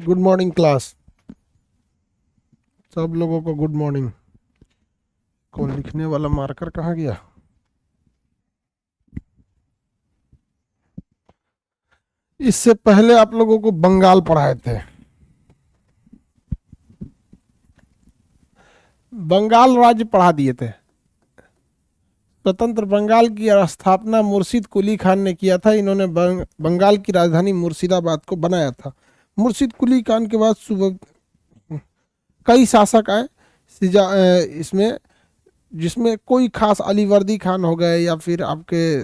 Good morning class. सब लोगों को गुड मॉर्निंग। कौन लिखने वाला मार्कर कहाँ गया? इससे पहले आप लोगों को बंगाल पढ़ाए थे। बंगाल राज्य पढ़ा दिए थे। स्वतंत्र बंगाल की स्थापना मुर्शिद कुली खान ने किया था। इन्होंने बंगाल की राजधानी मुर्शिदाबाद को बनाया था। मुर्शिद कुली खान के बाद कई शासक आए इसमें, जिसमें कोई खास अलीवर्दी खान हो गए या फिर आपके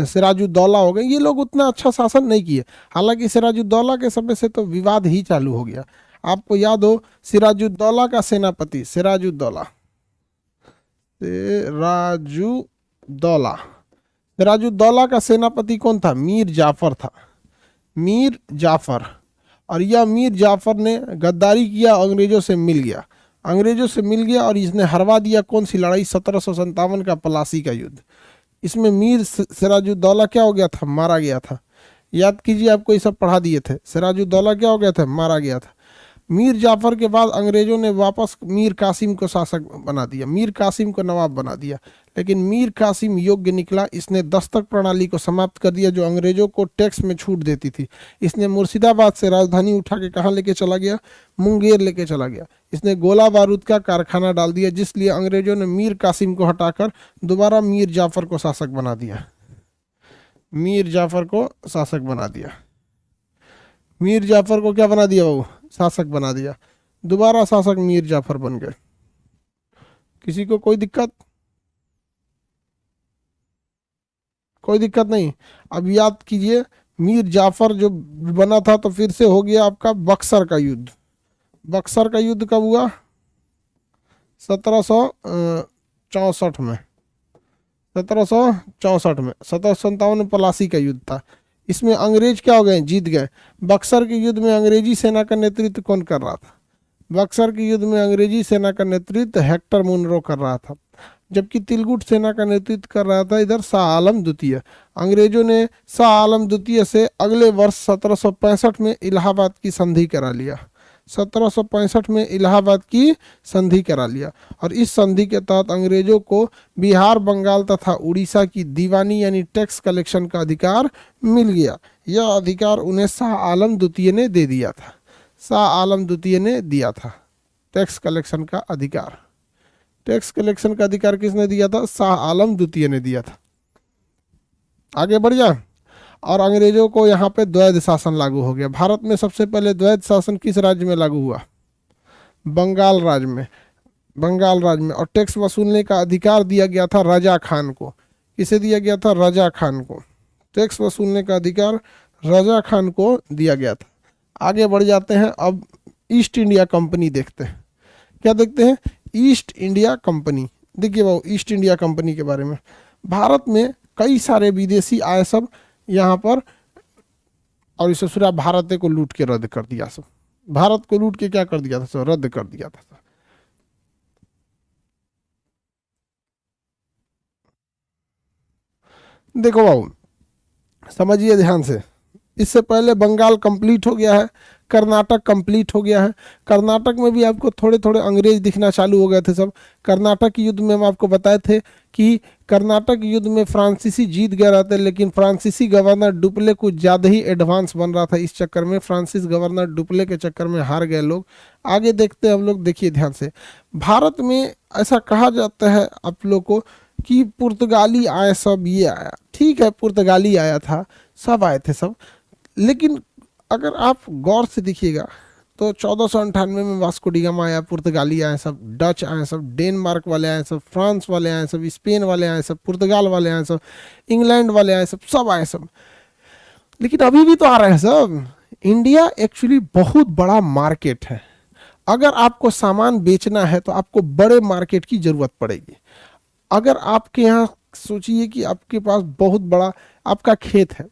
सिराजुद्दौला हो गए। ये लोग उतना अच्छा शासन नहीं किए। हालांकि सिराजुद्दौला के समय से तो विवाद ही चालू हो गया। आपको याद हो सिराजुद्दौला का सेनापति सिराजुद्दौला सिराजुद्दौला सिराजुद्दौला का सेनापति कौन था? मीर जाफर था। मीर जाफर। और यह मीर जाफर ने गद्दारी किया, अंग्रेजों से मिल गया। अंग्रेजों से मिल गया और इसने हरवा दिया। कौन सी लड़ाई? 1757 का प्लासी का युद्ध। इसमें मीर सिराजुद्दौला क्या हो गया था? मारा गया था। याद कीजिए, आपको ये सब पढ़ा दिए थे। सिराजुद्दौला क्या हो गया था? मारा गया था। मीर जाफर के बाद अंग्रेजों ने वापस मीर कासिम को शासक बना दिया, मीर कासिम को नवाब बना दिया। लेकिन मीर कासिम योग्य निकला। इसने दस्तक प्रणाली को समाप्त कर दिया, जो अंग्रेजों को टैक्स में छूट देती थी। इसने मुर्शिदाबाद से राजधानी उठा के कहाँ लेके चला गया? मुंगेर लेके चला गया। इसने गोला बारूद का कारखाना डाल दिया, जिसलिए अंग्रेजों ने मीर कासिम को हटाकर दोबारा मीर जाफर को शासक बना दिया। मीर जाफर को शासक बना दिया। मीर जाफर को क्या बना दिया? वो शासक बना दिया। दोबारा शासक मीर जाफर बन गए। किसी को कोई दिक्कत? कोई दिक्कत नहीं। अब याद कीजिए, मीर जाफर जो बना था तो फिर से हो गया आपका बक्सर का युद्ध। बक्सर का युद्ध कब हुआ? 1764 में। 1764 में 1757 में पलासी का युद्ध था। इसमें अंग्रेज क्या हो गए? जीत गए। बक्सर के युद्ध में अंग्रेजी सेना का नेतृत्व कौन कर रहा था? बक्सर के युद्ध में अंग्रेजी सेना का नेतृत्व हेक्टर मुनरो कर रहा था, जबकि तिलगुट सेना का नेतृत्व कर रहा था इधर शाह आलम द्वितीय। अंग्रेजों ने शाह आलम द्वितीय से अगले वर्ष 1765 में इलाहाबाद की संधि करा लिया। 1765 में इलाहाबाद की संधि करा लिया और इस संधि के तहत अंग्रेजों को बिहार, बंगाल तथा उड़ीसा की दीवानी यानी टैक्स कलेक्शन का अधिकार मिल गया। यह अधिकार उन्हें शाह आलम द्वितीय ने दे दिया था। शाह आलम द्वितीय ने दिया था टैक्स कलेक्शन का अधिकार। टैक्स कलेक्शन का अधिकार किसने दिया था? शाह आलम द्वितीय ने दिया था। आगे बढ़ जा। और अंग्रेजों को यहाँ पे द्वैध शासन लागू हो गया। भारत में सबसे पहले द्वैध शासन किस राज्य में लागू हुआ? बंगाल राज्य में। बंगाल राज्य में। और टैक्स वसूलने का अधिकार दिया गया था रजा खान को। किसे दिया गया था? रजा खान को। टैक्स वसूलने का अधिकार रजा खान को दिया गया था। आगे बढ़ जाते हैं। अब ईस्ट इंडिया कंपनी देखते हैं। क्या देखते हैं? East India company. देखिए बाबू, ईस्ट इंडिया कंपनी के बारे में, भारत में कई सारे विदेशी आए सब यहाँ पर, और इसे पूरा भारत को लूट के रद्द कर दिया सब। भारत को लूट के क्या कर दिया था? सब रद्द कर दिया था। देखो बाबू, समझिए ध्यान से। इससे पहले बंगाल कंप्लीट हो गया है, कर्नाटक कंप्लीट हो गया है। कर्नाटक में भी आपको थोड़े थोड़े अंग्रेज दिखना चालू हो गए थे सब। कर्नाटक के युद्ध में हम आपको बताए थे कि कर्नाटक युद्ध में फ्रांसीसी जीत गए रहते, लेकिन फ्रांसीसी गवर्नर डुप्ले कुछ ज़्यादा ही एडवांस बन रहा था। इस चक्कर में फ्रांसिस गवर्नर डुप्ले के चक्कर में हार गए लोग। आगे देखते हैं हम लोग। देखिए ध्यान से, भारत में ऐसा कहा जाता है आप लोग को कि पुर्तगाली आए सब, ये आया, ठीक है, पुर्तगाली आया था, सब आए थे सब। लेकिन अगर आप गौर से देखिएगा तो 1498 में वास्को डी गामा आया, पुर्तगाली आए सब, डच आए सब, डेनमार्क वाले आए सब, फ्रांस वाले आए सब, स्पेन वाले आए सब, पुर्तगाल वाले आए सब, इंग्लैंड वाले आए सब, सब आए सब। लेकिन अभी भी तो आ रहे हैं सब। इंडिया एक्चुअली बहुत बड़ा मार्केट है। अगर आपको सामान बेचना है तो आपको बड़े मार्केट की जरूरत पड़ेगी। अगर आपके यहाँ सोचिए कि आपके पास बहुत बड़ा आपका खेत है,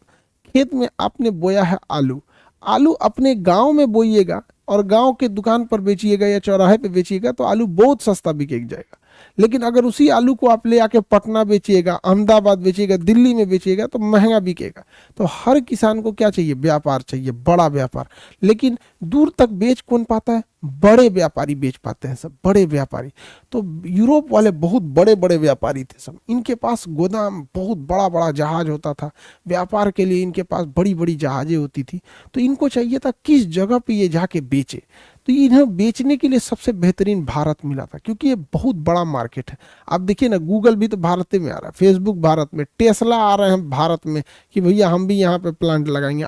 खेत में आपने बोया है आलू। आलू अपने गांव में बोइएगा और गांव के दुकान पर बेचिएगा या चौराहे पे बेचिएगा तो आलू बहुत सस्ता बिक जाएगा। लेकिन अगर उसी आलू को आप ले आके पटना बेचिएगा, अहमदाबाद बेचिएगा, दिल्ली में बेचिएगा तो महंगा बिकेगा। तो हर किसान को क्या चाहिए? व्यापार चाहिए, बड़ा व्यापार। लेकिन दूर तक बेच कौन पाता है? बड़े व्यापारी बेच पाते हैं सब, बड़े व्यापारी। तो यूरोप वाले बहुत बड़े बड़े व्यापारी थे सब, इनके पास गोदाम, बहुत बड़ा बड़ा जहाज होता था व्यापार के लिए, इनके पास बड़ी बड़ी जहाजें होती थी। तो इनको चाहिए था किस जगह पे ये जाके बेचे। तो इन्हें बेचने के लिए सबसे बेहतरीन भारत मिला था, क्योंकि ये बहुत बड़ा मार्केट है। आप देखिए ना, गूगल भी तो भारत में आ रहा है, फेसबुक भारत में, टेस्ला आ रहे हैं भारत में कि भैया हम भी यहाँ पे प्लांट लगाएंगे।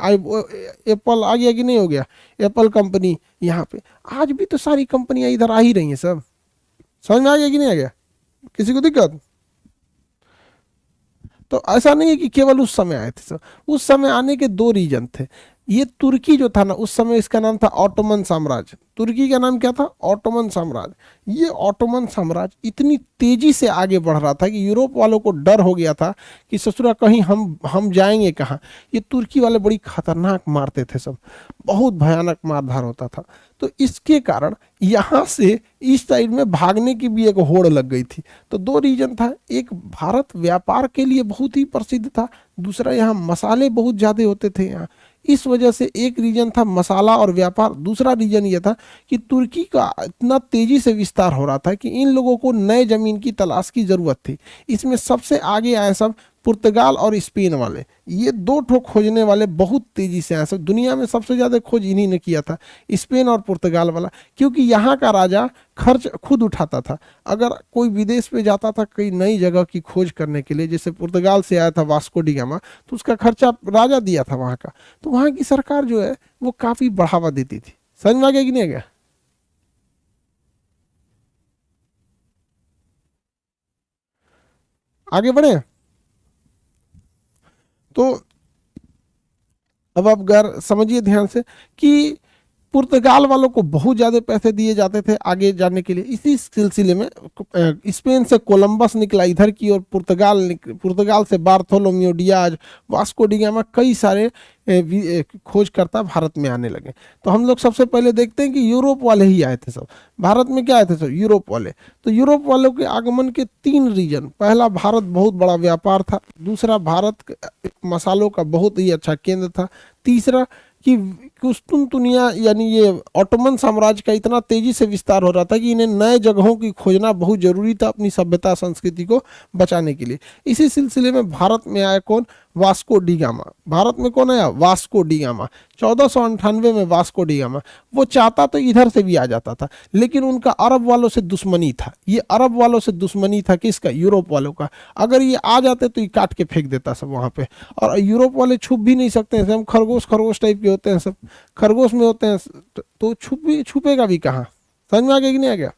एप्पल आ गया कि नहीं हो गया? एप्पल कंपनी यहाँ पे, आज भी तो सारी कंपनियां इधर आ ही रही हैं सब। समझ में आ गया कि नहीं आ गया? किसी को दिक्कत? तो ऐसा नहीं है कि केवल उस समय आए थे सब, उस समय आने के दो रीजन थे। ये तुर्की जो था ना, उस समय इसका नाम था ऑटोमन साम्राज्य। तुर्की का नाम क्या था? ऑटोमन साम्राज्य। ये ऑटोमन साम्राज्य इतनी तेजी से आगे बढ़ रहा था कि यूरोप वालों को डर हो गया था कि ससुरा कहीं हम जाएंगे कहाँ। ये तुर्की वाले बड़ी खतरनाक मारते थे सब, बहुत भयानक मारधार होता था। तो इसके कारण यहाँ से इस साइड में भागने की भी एक होड़ लग गई थी। तो दो रीजन था, एक भारत व्यापार के लिए बहुत ही प्रसिद्ध था, दूसरा यहाँ मसाले बहुत ज़्यादा होते थे यहाँ। इस वजह से एक रीजन था मसाला और व्यापार, दूसरा रीजन ये था कि तुर्की का इतना तेजी से विस्तार हो रहा था कि इन लोगों को नए जमीन की तलाश की जरूरत थी। इसमें सबसे आगे आए सब पुर्तगाल और स्पेन वाले, ये दो ठो खोजने वाले बहुत तेजी से आए सब। दुनिया में सबसे ज़्यादा खोज इन्हीं ने किया था, स्पेन और पुर्तगाल वाला, क्योंकि यहाँ का राजा खर्च खुद उठाता था। अगर कोई विदेश पे जाता था कई नई जगह की खोज करने के लिए, जैसे पुर्तगाल से आया था वास्को डी गामा, तो उसका खर्चा राजा दिया था वहाँ का। तो वहाँ की सरकार जो है वो काफ़ी बढ़ावा देती थी। समझ में आ गया कि नहीं आ गया? आगे बढ़े। तो अब आप घर समझिए ध्यान से कि पुर्तगाल वालों को बहुत ज़्यादा पैसे दिए जाते थे आगे जाने के लिए। इसी सिलसिले में स्पेन से कोलंबस निकला इधर की, और पुर्तगाल से Bartolomeu Diaz, Vasco D gamma, कई सारे खोजकर्ता भारत में आने लगे। तो हम लोग सबसे पहले देखते हैं कि यूरोप वाले ही आए थे सब। भारत में क्या आए थे सब? यूरोप वाले। तो यूरोप वालों के आगमन के तीन रीजन: पहला, भारत बहुत बड़ा व्यापार था; दूसरा, भारत मसालों का बहुत ही अच्छा केंद्र था; तीसरा कि कुस्तुनतुनिया यानी ये ऑटोमन साम्राज्य का इतना तेजी से विस्तार हो रहा था कि इन्हें नए जगहों की खोजना बहुत जरूरी था अपनी सभ्यता संस्कृति को बचाने के लिए। इसी सिलसिले में भारत में आया कौन? Vasco D gamma. भारत में कौन आया? Vasco D gamma. 1498 में वास्को डी गामा। वो चाहता तो इधर से भी आ जाता था, लेकिन उनका अरब वालों से दुश्मनी था। ये अरब वालों से दुश्मनी था, किसका? यूरोप वालों का। अगर ये आ जाते तो ये काट के फेंक देता सब वहाँ पे। और यूरोप वाले छुप भी नहीं सकते हैं, हम खरगोश खरगोश टाइप के होते हैं सब, खरगोश में होते हैं, तो छुपेगा भी कहाँ? समझ में आ गया कि नहीं आ गया?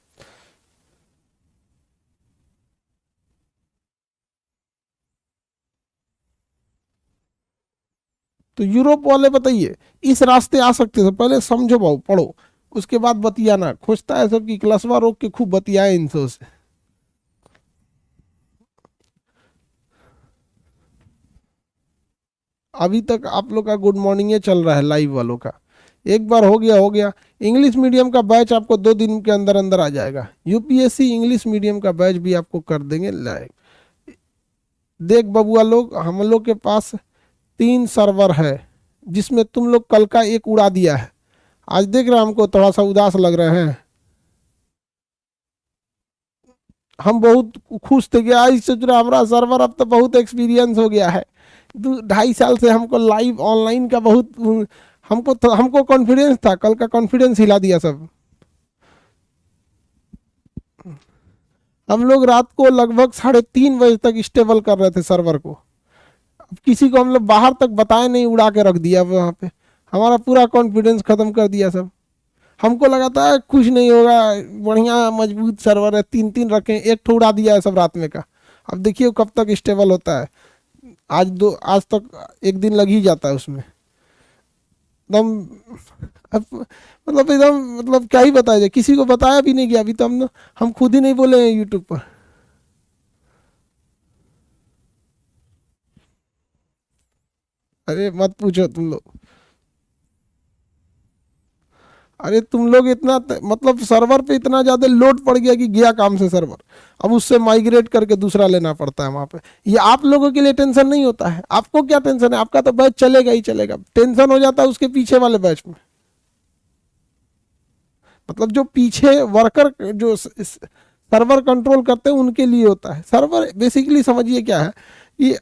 तो यूरोप वाले बताइए इस रास्ते आ सकते थे? पहले समझो भाव, पढ़ो, उसके बाद बतियाना। खोजता है सब की क्लासवा रोक के खूब बतियाए इनसे से। अभी तक आप लोग का गुड मॉर्निंग चल रहा है लाइव वालों का। एक बार हो गया हो गया। इंग्लिश मीडियम का बैच आपको 2 दिन के अंदर अंदर आ जाएगा। यूपीएससी इंग्लिश मीडियम का बैच भी आपको कर देंगे लाइव। देख बबुआ लोग, हम लोग के पास 3 सर्वर है, जिसमें तुम लोग कल का एक उड़ा दिया है। आज देख रहे हैं हमको थोड़ा सा उदास लग रहे हैं। हम बहुत खुश थे कि आज सोच रहा हमारा सर्वर अब तो बहुत एक्सपीरियंस हो गया है। 2-2.5 साल से हमको लाइव ऑनलाइन का बहुत हमको कॉन्फिडेंस था, कल का कॉन्फिडेंस हिला दिया सब। हम लोग रात को लगभग 3:30 बजे तक स्टेबल कर रहे थे सर्वर को। अब किसी को हम लोग बाहर तक बताए नहीं, उड़ा के रख दिया वहाँ पे। हमारा पूरा कॉन्फिडेंस खत्म कर दिया सब। हमको लगा था कुछ नहीं होगा, बढ़िया मजबूत सर्वर है, 3-3 रखे, एक ठो उड़ा दिया है सब रात में का। अब देखिए कब तक स्टेबल होता है। आज तक एक दिन लग ही जाता है उसमें एकदम। अब मतलब एकदम, मतलब क्या ही बताया जाए, किसी को बताया भी नहीं गया अभी तो। हम खुद ही नहीं बोले हैं यूट्यूब पर। अरे मत पूछो तुम लोग। अरे तुम लोग इतना मतलब सर्वर पे इतना ज्यादा लोड पड़ गया कि गया काम से सर्वर, अब उससे माइग्रेट करके दूसरा लेना पड़ता है वहां पे। ये आप लोगों के लिए टेंशन नहीं होता है, आपको क्या टेंशन है, आपका तो बैच चलेगा ही चलेगा, टेंशन हो जाता है उसके पीछे वाले बैच में। मतलब जो पीछे वर्कर जो सर्वर कंट्रोल करते हैं उनके लिए होता है। सर्वर बेसिकली समझिए क्या है, ये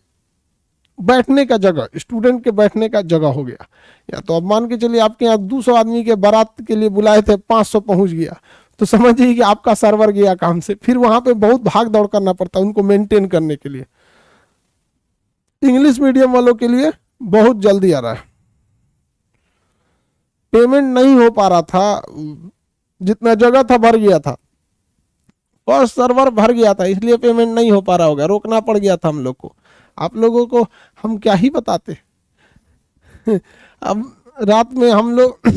बैठने का जगह, स्टूडेंट के बैठने का जगह हो गया। या तो अब मान के चलिए आपके यहाँ 200 आदमी के बारात के लिए बुलाए थे, 500 पहुंच गया, तो समझिए कि आपका सर्वर गया काम से, फिर वहां पे बहुत भाग दौड़ करना पड़ता है उनको मेंटेन करने के लिए। इंग्लिश मीडियम वालों के लिए बहुत जल्दी आ रहा है, पेमेंट नहीं हो पा रहा था, जितना जगह था भर गया था, फर्स्ट सर्वर भर गया था, इसलिए पेमेंट नहीं हो पा रहा होगा, रोकना पड़ गया था हम लोग को। आप लोगों को हम क्या ही बताते। अब रात में हम लोग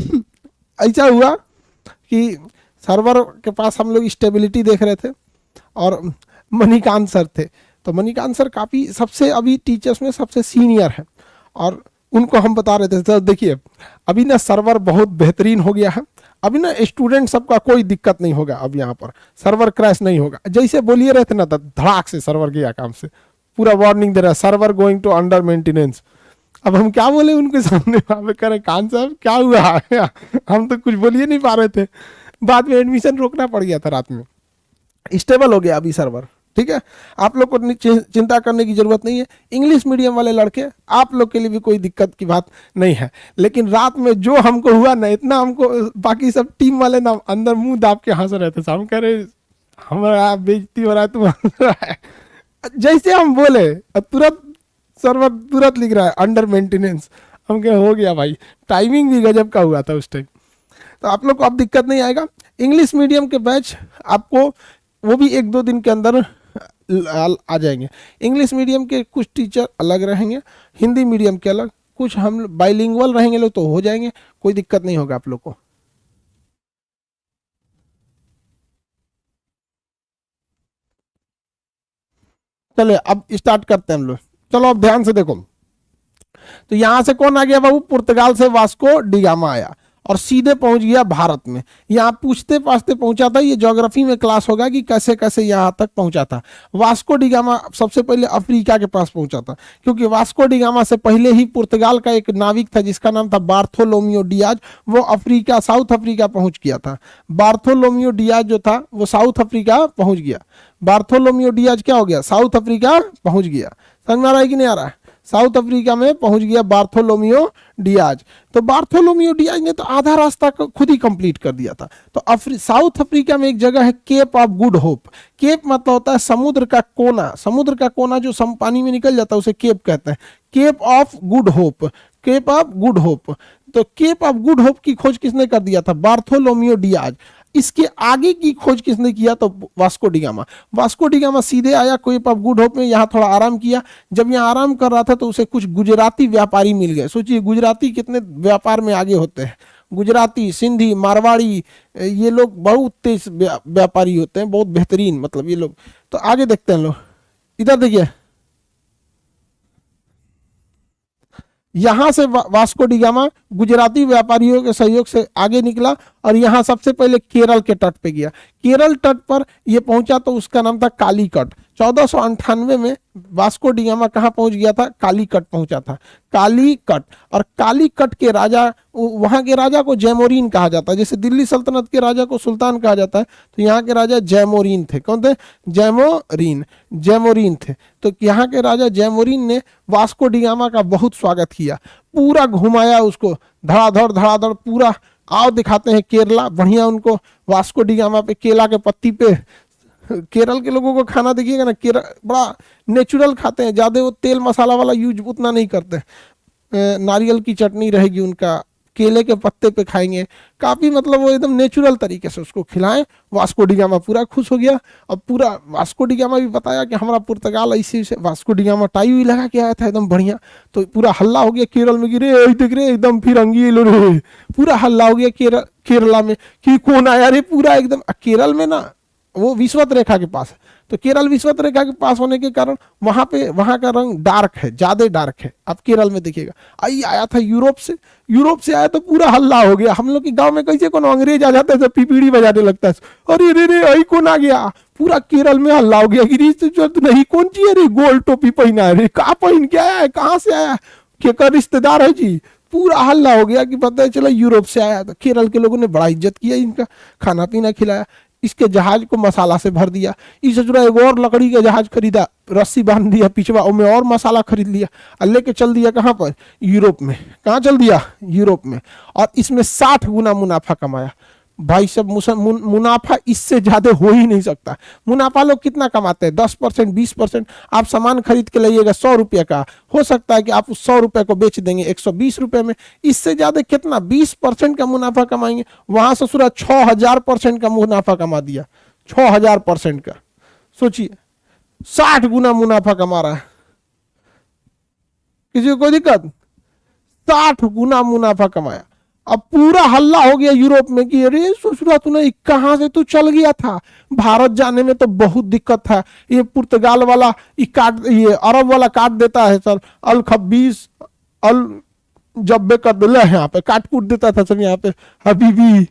ऐसा हुआ कि सर्वर के पास हम लोग स्टेबिलिटी देख रहे थे और मणिकांत सर थे, तो मणिकांत सर काफ़ी सबसे अभी टीचर्स में सबसे सीनियर है, और उनको हम बता रहे थे सर देखिए अभी ना सर्वर बहुत बेहतरीन हो गया है, अभी ना स्टूडेंट सबका कोई दिक्कत नहीं होगा, अब यहाँ पर सर्वर क्रैश नहीं होगा। जैसे बोलिए रहे थे ना, धड़ाक से सर्वर गया काम से, पूरा वार्निंग दे रहा है server going to under maintenance. अब हम क्या बोले उनके सामने, वहां पे करें कान साहब क्या हुआ है, हम तो कुछ बोलिए नहीं पा रहे थे। बाद में एडमिशन रोकना पड़ गया था रात में, स्टेबल हो गया अभी सर्वर, ठीक है। आप लोग को चिंता करने की जरूरत नहीं है। इंग्लिश मीडियम वाले लड़के, आप लोग के लिए भी कोई दिक्कत की बात नहीं है, लेकिन रात में जो हमको हुआ ना, इतना हमको, बाकी सब टीम वाले ना अंदर मुंह दाब के हंस रहे थे, हम कह रहे हमारा बेइज्जती हो रहा है, तुम हंस रहा है। जैसे हम बोले तुरंत सर्वर तुरंत लिख रहा है अंडर मेंटेनेंस, हम क्या हो गया भाई, टाइमिंग भी गजब का हुआ था उस टाइम। तो आप लोग को अब दिक्कत नहीं आएगा। इंग्लिश मीडियम के बैच आपको वो भी 1-2 दिन के अंदर आ जाएंगे। इंग्लिश मीडियम के कुछ टीचर अलग रहेंगे, हिंदी मीडियम के अलग, कुछ हम बाइलिंगुअल रहेंगे लोग तो हो जाएंगे, कोई दिक्कत नहीं होगा आप लोग को। चलिए अब स्टार्ट करते हैं हम लोग। चलो अब ध्यान से देखो, तो यहां से कौन आ गया बाबू, पुर्तगाल से वास्को डिगामा आया और सीधे पहुंच गया भारत में। यहाँ पूछते पाछते पहुंचा था, ये ज्योग्राफी में क्लास होगा कि कैसे कैसे यहाँ तक पहुंचा था। वास्को डिगामा सबसे पहले अफ्रीका के पास पहुंचा था, क्योंकि वास्को डिगामा से पहले ही पुर्तगाल का एक नाविक था जिसका नाम था बार्थोलोमियो डियाज, वो अफ्रीका साउथ अफ्रीका पहुंच गया था। बार्थोलोमियो डियाज जो था वो साउथ अफ्रीका पहुंच गया। बार्थोलोमियो डियाज क्या हो गया, साउथ अफ्रीका पहुंच गया। समझ में आ रहा है कि नहीं आ रहा है, साउथ अफ्रीका में पहुंच गया बार्थोलोमियो डियाज। तो बार्थोलोमियो डियाज ने तो आधा रास्ता खुद ही कंप्लीट कर दिया था। तो साउथ अफ्रीका में एक जगह है Cape of Good Hope. Cape मतलब होता है समुद्र का कोना, समुद्र का कोना जो पानी में निकल जाता है उसे केप कहते हैं। Cape of Good Hope, Cape of Good Hope. तो केप ऑफ गुड होप की खोज किसने कर दिया था, बार्थोलोमियो डियाज। इसके आगे की खोज किसने किया, तो वास्को डिगामा। वास्को डिगामा सीधे आया केप ऑफ गुड होप में, यहाँ थोड़ा आराम किया। जब यहाँ आराम कर रहा था तो उसे कुछ गुजराती व्यापारी मिल गए। सोचिए गुजराती कितने व्यापार में आगे होते हैं, गुजराती, सिंधी, मारवाड़ी, ये लोग बहुत तेज व्यापारी होते हैं, बहुत बेहतरीन, मतलब ये लोग। तो आगे देखते हैं लोग, इधर देखिए, यहां से वास्को डिगामा गुजराती व्यापारियों के सहयोग से आगे निकला और यहां सबसे पहले केरल के तट पे गया। केरल तट पर यह पहुंचा तो उसका नाम था कालीकट। 1498 में वास्को डिगामा कहां पहुंच गया था, कालीकट पहुंचा था, कालीकट। और कालीकट के राजा, वहां के राजा को जैमोरीन कहा जाता है, जैसे दिल्ली सल्तनत के राजा को सुल्तान कहा जाता है, तो यहाँ के राजा जैमोरीन थे। कौन थे, जैमोरीन, जैमोरीन थे। तो यहाँ के राजा जैमोरीन ने वास्को डिगामा का बहुत स्वागत किया, पूरा घुमाया उसको, धड़ाधड़ पूरा। आओ दिखाते हैं केरला, बढ़िया उनको वास्को डिगामा पे केला के पत्ती पे, केरल के लोगों को खाना देखिएगा ना, केरल बड़ा नेचुरल खाते हैं, ज़्यादा वो तेल मसाला वाला यूज उतना नहीं करते। नारियल की चटनी रहेगी उनका, केले के पत्ते पे खाएंगे, काफ़ी मतलब वो एकदम नेचुरल तरीके से उसको खिलाएं। वास्को डिगामा पूरा खुश हो गया। अब पूरा वास्को डिगामा भी बताया कि हमारा पुर्तगाल ऐसे से, वास्को डिगामा टाई हुई लगा के आया था एकदम बढ़िया। तो पूरा हल्ला हो गया केरल में, गिरे देख रहे एकदम फिरंगी लो रे, पूरा हल्ला हो गया केरला में कि कौन आया रे, पूरा एकदम। केरल में ना वो विषुवत रेखा के पास है। तो केरल विषुवत रेखा के पास होने के कारण वहां का रंग डार्क है, ज्यादा डार्क है। आप केरल में देखिएगा। आई आया था यूरोप से आया तो पूरा हल्ला हो गया। हम लोग के गांव में कैसे कोनो अंग्रेज आ जाता है तो पीपीड़ी बजाने लगता है, अरे रे रे आई कौन आ गया। पूरा केरल में हल्ला हो गया कि नहीं कौन ची है रे, गोल टोपी पहना है रे, कहाँ पहन के आया है, कहाँ से आया, क्या रिश्तेदार है जी। पूरा हल्ला हो गया कि पता है चला यूरोप से आया। तो केरल के लोगों ने बड़ा इज्जत किया, इनका खाना पीना खिलाया, इसके जहाज को मसाला से भर दिया। इस जुड़ा एक और लकड़ी का जहाज खरीदा, रस्सी बांध दिया पिछवा, उसमें और मसाला खरीद लिया और लेके चल दिया कहाँ पर, यूरोप में। कहाँ चल दिया, यूरोप में। और इसमें 60 गुना मुनाफा कमाया। भाई सब मुनाफा इससे ज्यादा हो ही नहीं सकता। मुनाफा लोग कितना कमाते हैं, 10%, 20%। आप सामान खरीद के लाइएगा 100 रुपये का, हो सकता है कि आप उस 100 रुपये को बेच देंगे 120 रुपये में। इससे ज्यादा कितना, 20% का मुनाफा कमाएंगे। वहां ससुरा 6000% का मुनाफा कमा दिया, 6000% का। सोचिए 60 गुना मुनाफा कमा रहा है। किसी को कोई दिक्कत, 60 गुना मुनाफा कमाया। अब पूरा हल्ला हो गया यूरोप में कि अरे ससुरा तूने कहां से तू चल गया था, भारत जाने में तो बहुत दिक्कत था, ये पुर्तगाल वाला ये अरब वाला काट देता है सर, अल खब्बीस अल जब्बे कर दिला है, यहाँ पे काट कूट देता था सब, यहाँ पे हबीबी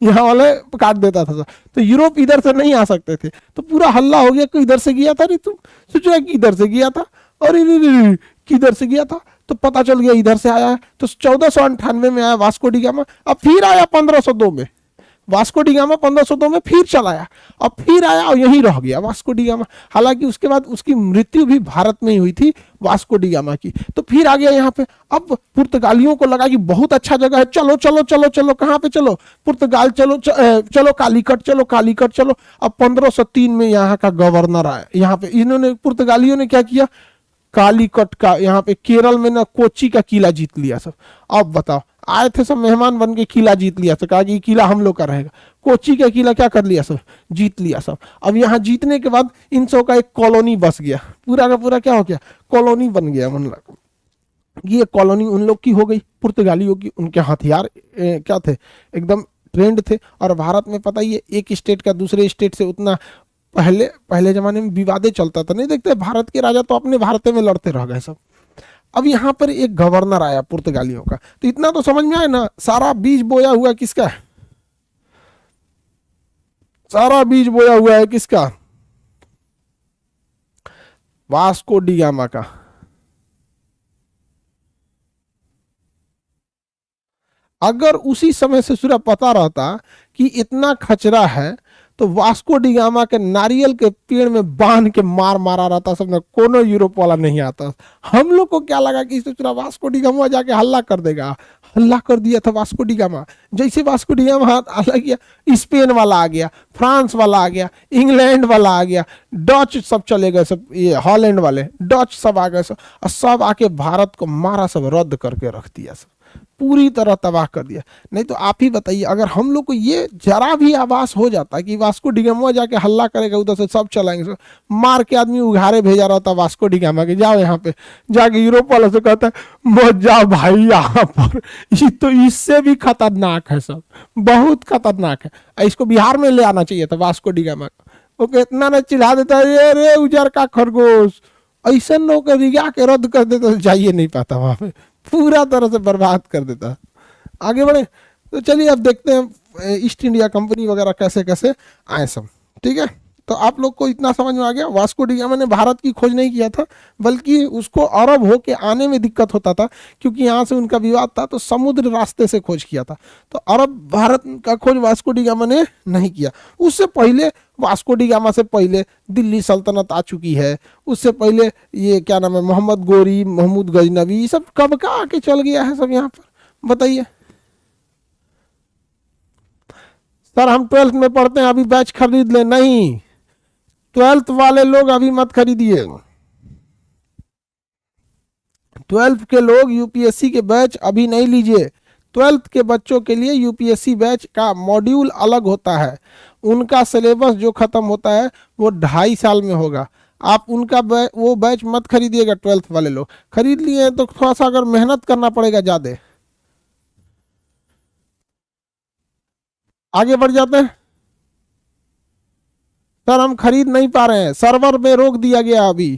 यहाँ वाले काट देता था सर। तो यूरोप इधर से नहीं आ सकते थे। तो पूरा हल्ला हो गया कि इधर से गया था रे तू, सोचा कि इधर से गया था, अरे किधर से गया था। तो पता चल गया इधर से आया है। तो 1498 में आया वास्को डी गामा, अब फिर आया 1502 में। वास्को डी गामा 1502 में फिर चला आया, अब फिर आया और यहीं रह गया वास्को डी गामा। हालांकि उसके बाद उसकी मृत्यु भी भारत में ही हुई थी वास्को डी गामा की। तो फिर आ गया यहाँ पे। अब पुर्तगालियों को लगा कि बहुत अच्छा जगह है, चलो चलो चलो चलो, कहाँ पे चलो, पुर्तगाल चलो, चलो कालीकट चलो, कालीकट चलो। अब 1503 में यहाँ का गवर्नर आया। यहाँ पे इन्होंने पुर्तगालियों ने क्या किया, कालीकट का, यहाँ पे केरल में ना कोची का किला जीत लिया सब। अब बताओ, आए थे सब मेहमान बन के, किला जीत लिया सब, कहा कि किला हम लोग का रहेगा। कोची का किला क्या कर लिया सब, जीत लिया सब। अब यहाँ जीतने के बाद इन सब का एक कॉलोनी बस गया, पूरा का पूरा क्या हो गया, कॉलोनी बन गया। मतलब ये कॉलोनी उन लोग की हो गई, पुर्तगालियों की। उनके हथियार क्या थे, एकदम ट्रेंड थे। और भारत में पता ही है, एक स्टेट का दूसरे स्टेट से उतना पहले जमाने में विवादे चलता था, नहीं देखते, भारत के राजा तो अपने भारत में लड़ते रह गए सब। अब यहाँ पर एक गवर्नर आया पुर्तगालियों का। तो इतना तो समझ में आया ना, सारा बीज बोया हुआ किसका है, सारा बीज बोया हुआ है किसका, वास्को डी गामा का। अगर उसी समय से सूरा पता रहता कि इतना खचरा है, तो वास्को डी गामा के नारियल के पेड़ में बांध के मारा रहता सब ना, कोनो यूरोप वाला नहीं आता। हम लोग को क्या लगा कि सोच रहा वास्को डी गामा जाके हल्ला कर देगा, हल्ला कर दिया था वास्को डी गामा। जैसे वास्को डी गामा हल्ला किया, स्पेन वाला आ गया, फ्रांस वाला आ गया, इंग्लैंड वाला आ गया, डच सब चले गए सब, ये हॉलैंड वाले डच सब आ गए सब, और सब आके भारत को मारा, सब रद्द करके रख दिया, सब पूरी तरह तबाह कर दिया। नहीं तो आप ही बताइए, अगर हम लोग को ये जरा भी आभास हो जाता कि वास्को डी गामा जाके हल्ला करेगा, उधर से सब चलाएंगे, सब मार के आदमी उघारे भेजा रहता वास्को डी गामा के, जाओ यहाँ पे जाके यूरोप वाला से कहता है मत जाओ भाई यहाँ पर, ये तो इससे भी खतरनाक है, सब बहुत खतरनाक है। इसको बिहार में ले आना चाहिए था वास्को डी गामा को। वो कितना न चिढ़ा देता है, रे उजर का खरगोश, ऐसा लोग रिगा के रद्द कर देता, जाइए नहीं पाता वहां पे, पूरा तरह से बर्बाद कर देता। आगे बढ़े तो चलिए अब देखते हैं ईस्ट इंडिया कंपनी वगैरह कैसे कैसे आए सब, ठीक है। तो आप लोग को इतना समझ में आ गया, वास्को डी गामा ने भारत की खोज नहीं किया था, बल्कि उसको अरब होके आने में दिक्कत होता था, क्योंकि यहाँ से उनका विवाद था, तो समुद्र रास्ते से खोज किया था। तो अरब भारत का खोज वास्को डी गामा ने नहीं किया। उससे पहले, वास्को डी गामा से पहले दिल्ली सल्तनत आ चुकी है, उससे पहले ये क्या नाम है, मोहम्मद गोरी, महमूद गजनवी, सब कब का आके चल गया है सब यहाँ पर, बताइए। सर हम 12th में पढ़ते हैं, अभी बैच खरीद ले, नहीं 12th वाले लोग अभी मत खरीदिए। 12th के लोग यूपीएससी के बैच अभी नहीं लीजिए। 12th के बच्चों के लिए यूपीएससी बैच का मॉड्यूल अलग होता है, उनका सिलेबस जो खत्म होता है वो 2.5 साल में होगा। आप उनका वो बैच मत खरीदिएगा। 12th वाले लोग खरीद लिए तो थोड़ा सा अगर मेहनत करना पड़ेगा ज्यादा। आगे बढ़ जाते हैं। सर हम खरीद नहीं पा रहे हैं, सर्वर में रोक दिया गया अभी,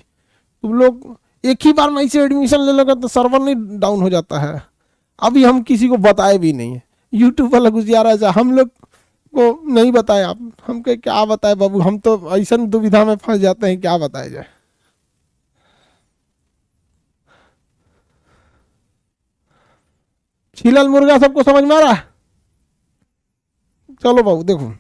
तुम लोग एक ही बार में इसे एडमिशन ले लोगे तो सर्वर नहीं डाउन हो जाता है। अभी हम किसी को बताए भी नहीं है, यूट्यूब वाला गुजियारा ऐसा हम लोग को नहीं बताया। आप हम कहे क्या बताए बाबू, हम तो ऐसा दुविधा में फंस जाते हैं, क्या बताया जाए। छिलल मुर्गा सबको समझ में आ रहा है? चलो बाबू देखो,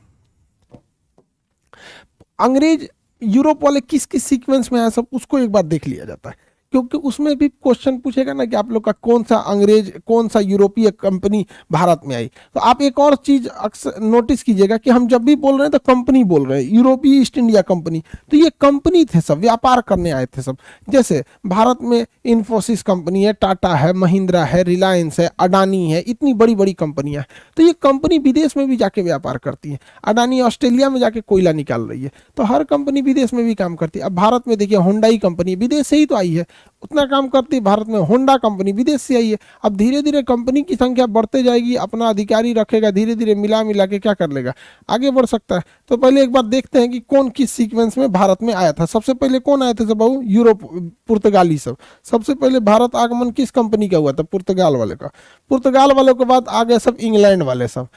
अंग्रेज यूरोप वाले किस किस सीक्वेंस में है सब उसको एक बार देख लिया जाता है, क्योंकि उसमें भी क्वेश्चन पूछेगा ना कि आप लोग का कौन सा अंग्रेज कौन सा यूरोपीय कंपनी भारत में आई। तो आप एक और चीज अक्सर नोटिस कीजिएगा कि हम जब भी बोल रहे हैं तो कंपनी बोल रहे हैं, यूरोपीय ईस्ट इंडिया कंपनी, तो ये कंपनी थे सब, व्यापार करने आए थे सब। जैसे भारत में इन्फोसिस कंपनी है, टाटा है, महिंद्रा है, रिलायंस है, अडानी है, इतनी बड़ी बड़ी कंपनियां, तो ये कंपनी विदेश में भी जाके व्यापार करती है। अडानी ऑस्ट्रेलिया में जाके कोयला निकाल रही है, तो हर कंपनी विदेश में भी काम करती है। अब भारत में देखिए होंडाई कंपनी विदेश से ही तो आई है, उतना काम करती है भारत में। होंडा कंपनी विदेश से आई है। अब धीरे धीरे कंपनी की संख्या बढ़ते जाएगी, अपना अधिकारी रखेगा, धीरे धीरे मिला मिला के क्या कर लेगा, आगे बढ़ सकता है। तो पहले एक बार देखते हैं कि कौन किस सीक्वेंस में भारत में आया था। सबसे पहले कौन आए थे सब बाबू? यूरोप, पुर्तगाली सब। सबसे पहले भारत आगमन किस कंपनी का हुआ था? पुर्तगाल वाले का। पुर्तगाल वालों के बाद आ गए सब इंग्लैंड वाले सब,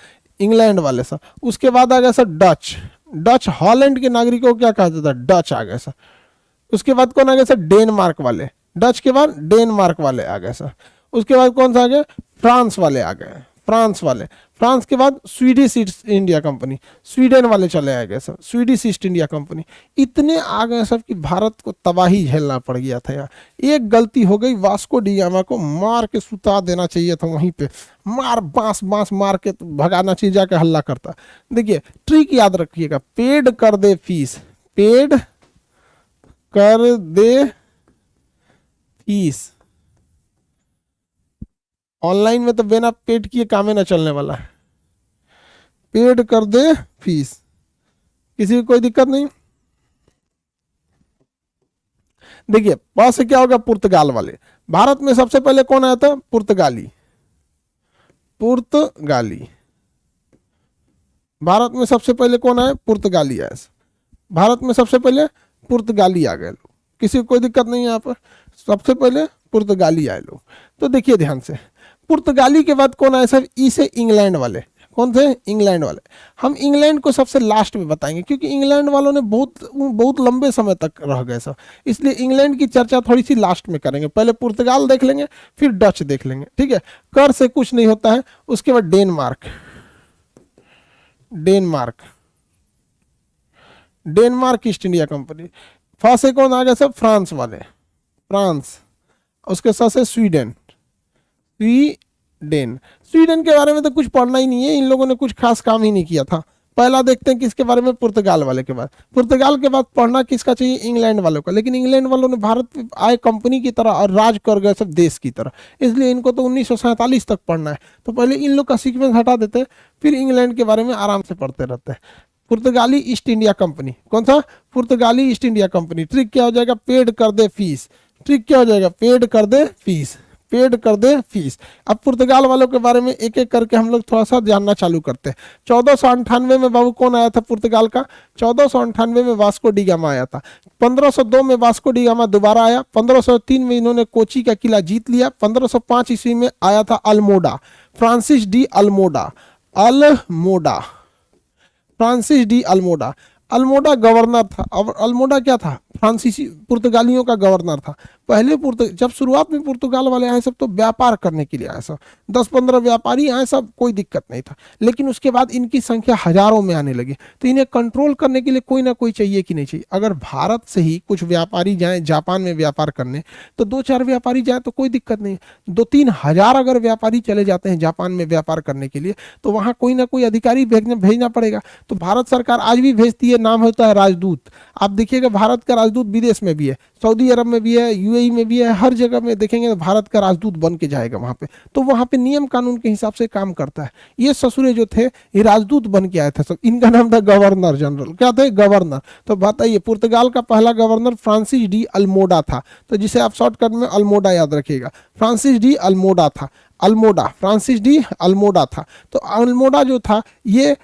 इंग्लैंड वाले सब। उसके बाद आ गया सर डच, डच हॉलैंड के नागरिकों को क्या कहता था? डच आ गए सर। उसके बाद कौन आ गया सर? डेनमार्क वाले। डच के बाद डेनमार्क वाले आ गए सर। उसके बाद कौन सा आ गया? फ्रांस वाले आ गए, फ्रांस वाले। फ्रांस के बाद Swedish east India company, Sweden वाले चले आ गए sir, Swedish east India company. इतने आ गए सब कि भारत को तबाही झेलना पड़ गया था यार। एक गलती हो गई, वास्को डी गामा को मार के सुता देना चाहिए था वहीं पे, मार बांस बांस मार के तो भगाना चाहिए, जाके हल्ला करता। देखिए ट्रिक याद रखिएगा, पेड कर दे फीस, पेड कर दे फीस। ऑनलाइन में तो बिना पेड किए काम ही ना चलने वाला है। पेड कर दे फीस, किसी को कोई दिक्कत नहीं। देखिए प से क्या होगा? पुर्तगाल वाले। भारत में सबसे पहले कौन आया था? पुर्तगाली, पुर्तगाली। भारत में सबसे पहले कौन आया? पुर्तगाली आया। भारत में सबसे पहले पुर्तगाली आ गए लोग, किसी को कोई दिक्कत नहीं है यहाँ पर। सबसे पहले पुर्तगाली आए लोग। तो देखिए ध्यान से, पुर्तगाली के बाद कौन आए सर? ई से इंग्लैंड वाले। कौन थे? इंग्लैंड वाले। हम इंग्लैंड को सबसे लास्ट में बताएंगे, क्योंकि इंग्लैंड वालों ने बहुत लंबे समय तक रह गए सर, इसलिए इंग्लैंड की चर्चा थोड़ी सी लास्ट में करेंगे। पहले पुर्तगाल देख लेंगे, फिर डच देख लेंगे, ठीक है। कर से कुछ नहीं होता है। उसके बाद Denmark, Denmark, Denmark east India company. First से कौन आ गया सर? फ्रांस वाले, फ्रांस। उसके साथ से स्वीडन, स्वीडन। स्वीडन के बारे में तो कुछ पढ़ना ही नहीं है, इन लोगों ने कुछ खास काम ही नहीं किया था। पहला देखते हैं किसके बारे में? पुर्तगाल वाले के बाद। पुर्तगाल के बाद पढ़ना किसका चाहिए? इंग्लैंड वालों का। लेकिन इंग्लैंड वालों ने भारत पे आए कंपनी की तरह और राज कर गए सब देश की तरह, इसलिए इनको तो 1947 तक पढ़ना है। तो पहले इन लोग का सीक्वेंस हटा देते हैं, फिर इंग्लैंड के बारे में आराम से पढ़ते रहते हैं। पुर्तगाली ईस्ट इंडिया कंपनी, कौन सा? पुर्तगाली ईस्ट इंडिया कंपनी। ट्रिक क्या हो जाएगा? पेड कर दे फीस। ट्रिक क्या हो जाएगा? पेड कर दे फीस, पेड कर दे फीस। अब पुर्तगाल वालों के बारे में एक एक करके हम लोग थोड़ा सा जानना चालू करते हैं। 1498 में बाबू कौन आया था पुर्तगाल का? 1498 में वास्को डी गामा आया था। 1502 में वास्को डी गामा दोबारा आया। 1503 में इन्होंने कोची का किला जीत लिया। 1505 ईस्वी में आया था Almora, Francis de Almora, Almora, Francis de Almora. Almora governor था। और अल्मोडा क्या था? फ्रांसीसी पुर्तगालियों का गवर्नर था। पहले जब शुरुआत में पुर्तगाल वाले आए सब तो व्यापार करने के लिए आए सब, 10-15 व्यापारी आए सब, कोई दिक्कत नहीं था। लेकिन उसके बाद इनकी संख्या हजारों में आने लगी, तो इन्हें कंट्रोल करने के लिए कोई ना कोई चाहिए कि नहीं चाहिए। अगर भारत से ही कुछ व्यापारी जाएं जापान में व्यापार करने, तो 2-4 व्यापारी जाए तो कोई दिक्कत नहीं। 2-3 हजार अगर व्यापारी चले जाते हैं जापान में व्यापार करने के लिए, तो वहां कोई ना कोई अधिकारी भेजना पड़ेगा। तो भारत सरकार आज भी भेजती है, नाम होता है राजदूत। आप देखिएगा भारत का राजदूत विदेश में भी है, सऊदी अरब में भी है, यूएई में भी है, हर जगह में देखेंगे तो भारत का राजदूत बन के जाएगा वहां पे। तो वहां पे नियम कानून के हिसाब से काम करता है। ये ससुरे जो थे ये राजदूत बन के आए थे सब। इनका नाम था गवर्नर जनरल। क्या थे? गवर्नर। तो बताइए, पुर्तगाल का पहला गवर्नर फ्रांसिस डी अल्मोडा था, तो जिसे आप शॉर्टकट में अल्मोडा याद रखिएगा। फ्रांसिस डी अल्मोडा था, अल्मोडा, फ्रांसिस डी अल्मोडा था। तो अल्मोडा जो था ये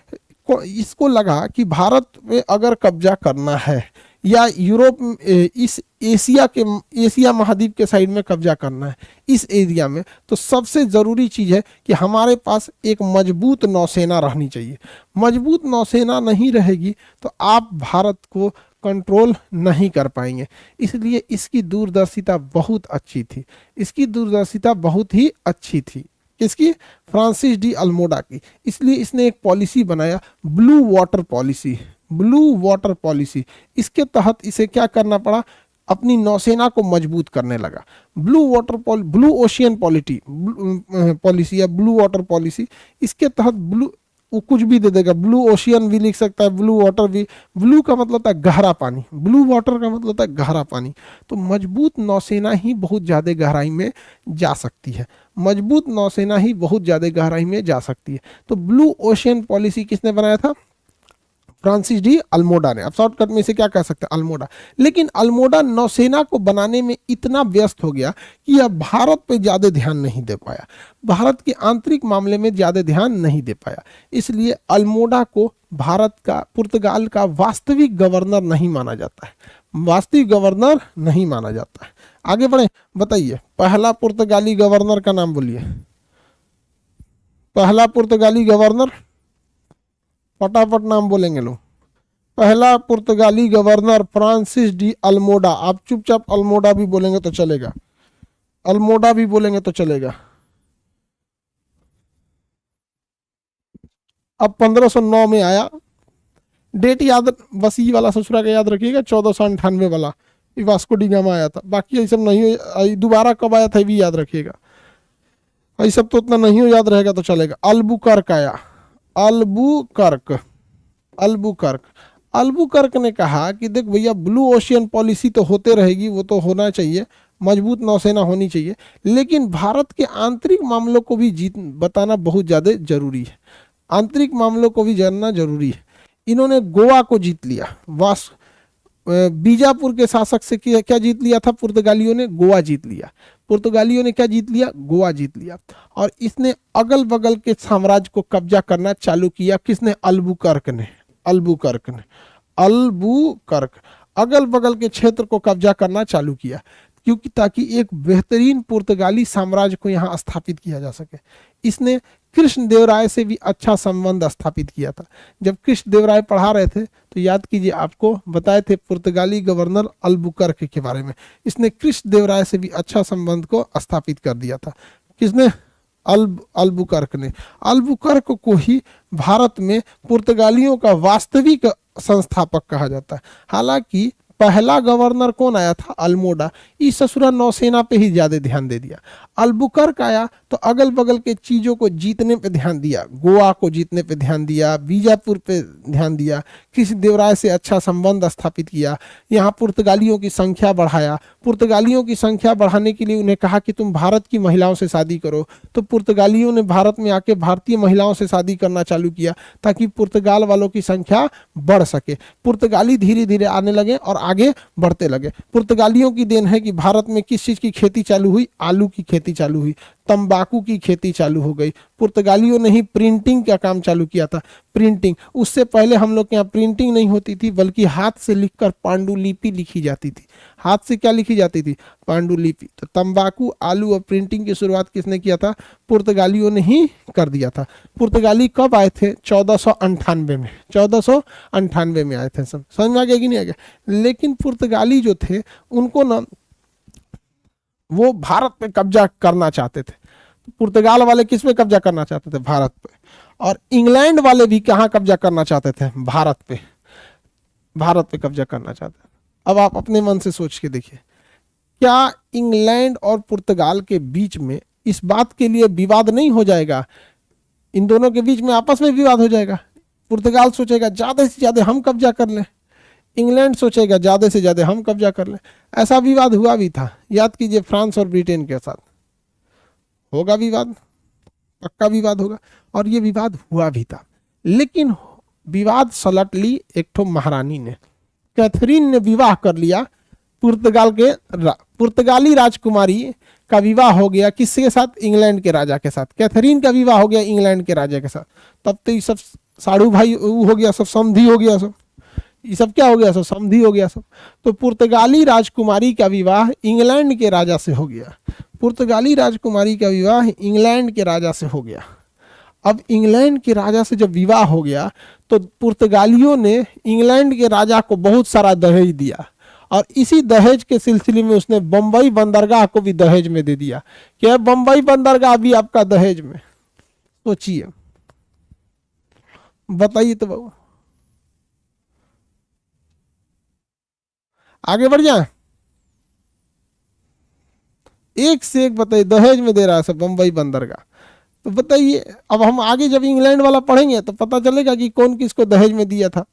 इसको लगा कि भारत में अगर कब्जा करना है या यूरोप इस एशिया महाद्वीप के साइड में कब्जा करना है इस एरिया में, तो सबसे ज़रूरी चीज़ है कि हमारे पास एक मजबूत नौसेना रहनी चाहिए। मजबूत नौसेना नहीं रहेगी तो आप भारत को कंट्रोल नहीं कर पाएंगे। इसलिए इसकी दूरदर्शिता बहुत अच्छी थी, इसकी दूरदर्शिता बहुत ही अच्छी थी। किसकी? फ्रांसिस डी अल्मोडा की। इसलिए इसने एक पॉलिसी बनाया, blue water policy. Blue water policy, इसके तहत इसे क्या करना पड़ा? अपनी नौसेना को मजबूत करने लगा। ब्लू ओशियन पॉलिसी या ब्लू वाटर पॉलिसी, इसके तहत ब्लू, वो कुछ भी दे देगा, ब्लू ओशियन भी लिख सकता है, ब्लू वाटर भी। ब्लू का मतलब होता है गहरा पानी, ब्लू वाटर का मतलब होता है गहरा पानी। तो मजबूत नौसेना ही बहुत ज़्यादा गहराई में जा सकती है, मजबूत नौसेना ही बहुत ज़्यादा गहराई में जा सकती है। तो ब्लू ओशियन पॉलिसी किसने बनाया था? फ्रांसिस डी अल्मोडा ने। अब शॉर्टकट में इसे क्या कह सकते हैं? अल्मोडा। लेकिन अल्मोडा नौसेना को बनाने में इतना व्यस्त हो गया कि यह भारत पे ज़्यादा ध्यान नहीं दे पाया, भारत के आंतरिक मामले में ज़्यादा ध्यान नहीं दे पाया। इसलिए अल्मोडा को भारत का, पुर्तगाल का वास्तविक गवर्नर नहीं माना जाता है, वास्तविक गवर्नर नहीं माना जाता है। आगे बढ़े, बताइए पहला पुर्तगाली गवर्नर का नाम बोलिए। पहला पुर्तगाली गवर्नर, फटाफट नाम बोलेंगे लोग। पहला पुर्तगाली गवर्नर फ्रांसिस डी अल्मोडा। आप चुपचाप अल्मोडा भी बोलेंगे तो चलेगा, अल्मोडा भी बोलेंगे तो चलेगा। अब 1509 में आया। डेट याद, बस ये वाला ससुरा का याद रखिएगा, 1498 वाला, ये वास्को डी गामा आया था। बाकी ये सब नहीं, दोबारा कब आया था ये भी याद रखिएगा। ये सब तो उतना नहीं हो याद रहेगा तो चलेगा। अल्बुकर्क आया, अल्बुकर्क। अल्बुकर्क ने कहा कि देख भैया, ब्लू ओशियन पॉलिसी तो होते रहेगी, वो तो होना चाहिए, मजबूत नौसेना होनी चाहिए, लेकिन भारत के आंतरिक मामलों को भी बताना बहुत ज़्यादा जरूरी है, आंतरिक मामलों को भी जानना जरूरी है। इन्होंने गोवा को जीत लिया, बीजापुर के शासक से क्या जीत लिया था? पुर्तगालियों ने गोवा जीत लिया। पुर्तगालियों ने क्या जीत लिया? गोवा जीत लिया। और इसने अगल बगल के साम्राज्य को कब्जा करना चालू किया। किसने? अल्बुकर्क ने। अल्बुकर्क अगल बगल के क्षेत्र को कब्जा करना चालू किया, क्योंकि ताकि एक बेहतरीन पुर्तगाली साम्राज्य को यहाँ स्थापित किया जा सके। इसने कृष्णदेवराय से भी अच्छा संबंध स्थापित किया था। जब कृष्णदेवराय पढ़ा रहे थे तो याद कीजिए, आपको बताए थे पुर्तगाली गवर्नर अल्बुकर्क के बारे में। इसने कृष्णदेवराय से भी अच्छा संबंध को स्थापित कर दिया था। किसने? अल्बुकर्क ने। अल्बुकर्क को ही भारत में पुर्तगालियों का वास्तविक संस्थापक कहा जाता है। हालांकि पहला गवर्नर कौन आया था? अल्मोडा। इस ससुरा नौसेना पे ही ज्यादा ध्यान दे दिया। अल्बुकर्क आया तो अगल बगल के चीजों को जीतने पे ध्यान दिया, गोवा को जीतने पे ध्यान दिया, बीजापुर पे ध्यान दिया, कृष्णदेवराय से अच्छा संबंध स्थापित किया, यहाँ पुर्तगालियों की संख्या बढ़ाया। पुर्तगालियों की संख्या बढ़ाने के लिए उन्हें कहा कि तुम भारत की महिलाओं से शादी करो, तो पुर्तगालियों ने भारत में आके भारतीय महिलाओं से शादी करना चालू किया ताकि पुर्तगाल वालों की संख्या बढ़ सके। पुर्तगाली धीरे धीरे आने लगे और आगे बढ़ते लगे। पुर्तगालियों की देन है कि भारत में किस चीज की खेती चालू हुई? आलू की खेती चालू हुई, तंबाकू की खेती चालू हो गई। पुर्तगालियों ने ही प्रिंटिंग का काम चालू किया था। प्रिंटिंग, उससे पहले हम लोग के यहाँ प्रिंटिंग नहीं होती थी, बल्कि हाथ से लिखकर पांडुलिपि लिखी जाती थी। हाथ से क्या लिखी जाती थी? पांडुलिपि। तो तंबाकू, आलू और प्रिंटिंग की शुरुआत किसने किया था? पुर्तगालियों ने ही कर दिया था। पुर्तगाली कब आए थे? 1498 में। 1498 में आए थे। समझ में आ गया कि नहीं आ गया? लेकिन पुर्तगाली जो थे उनको ना, वो भारत पे कब्जा करना चाहते थे। पुर्तगाल वाले किस पे कब्जा करना चाहते थे? भारत पे। और इंग्लैंड वाले भी कहाँ कब्जा करना चाहते थे? भारत पे। भारत पे कब्जा करना चाहते थे। अब आप अपने मन से सोच के देखिए, क्या इंग्लैंड और पुर्तगाल के बीच में इस बात के लिए विवाद नहीं हो जाएगा? इन दोनों के बीच में आपस में विवाद हो जाएगा। पुर्तगाल सोचेगा ज्यादा से ज्यादा हम कब्जा कर लें, इंग्लैंड सोचेगा ज्यादा से ज्यादा हम कब्जा कर लें। ऐसा विवाद हुआ भी था, याद कीजिए, फ्रांस और ब्रिटेन के साथ होगा विवाद, पक्का विवाद होगा। और ये विवाद हुआ भी था, लेकिन विवाद सलट ली एक ठो महारानी ने। कैथरीन ने विवाह कर लिया पुर्तगाली राजकुमारी का विवाह हो गया किसके साथ? इंग्लैंड के राजा के साथ। कैथरीन का विवाह हो गया इंग्लैंड के राजा के साथ। तब तो ये सब साड़ू भाई वो हो गया सब, समधी हो गया सब, ये सब क्या हो गया सब, समधी हो गया सब। तो पुर्तगाली राजकुमारी का विवाह इंग्लैंड के राजा से हो गया, पुर्तगाली राजकुमारी का विवाह इंग्लैंड के राजा से हो गया। अब इंग्लैंड के राजा से जब विवाह हो गया तो पुर्तगालियों ने इंग्लैंड के राजा को बहुत सारा दहेज दिया, और इसी दहेज के सिलसिले में उसने बंबई बंदरगाह को भी दहेज में दे दिया। क्या बंबई बंदरगाह भी आपका दहेज में? सोचिए, बताइए तो बाबू, आगे बढ़ जाए। एक से एक बताइए, दहेज में दे रहा है सब बंबई बंदरगाह। तो बताइए, अब हम आगे जब इंग्लैंड वाला पढ़ेंगे तो पता चलेगा कि कौन किसको दहेज में दिया था।